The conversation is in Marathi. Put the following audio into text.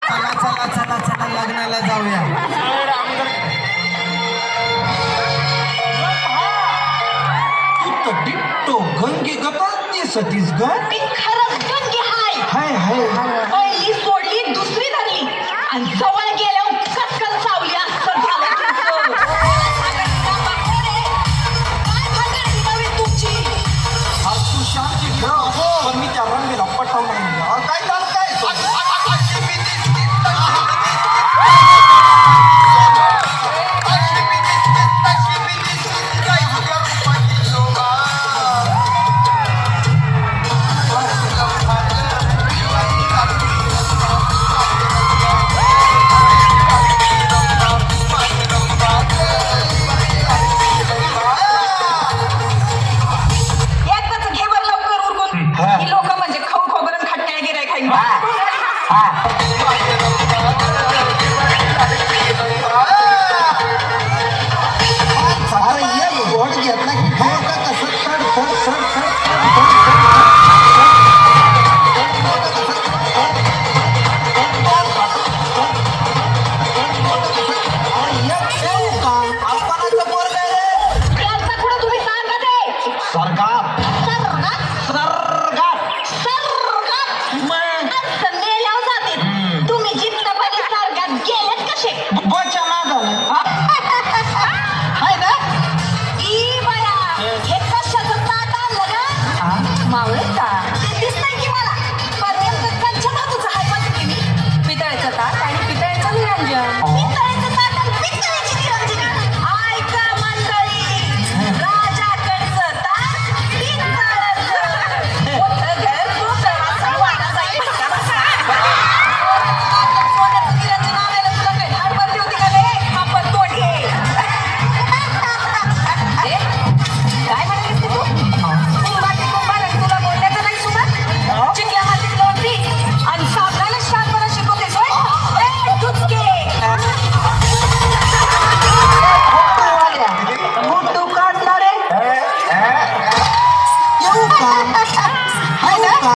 चला चला चला चला लग्नाला जाऊया. तू तर डिट्टो गंगे गता दिसतीस ग. ती खरंच गंगे हाय. हाय हाय पहिली सोडली दुसरी धरली आणि जवळ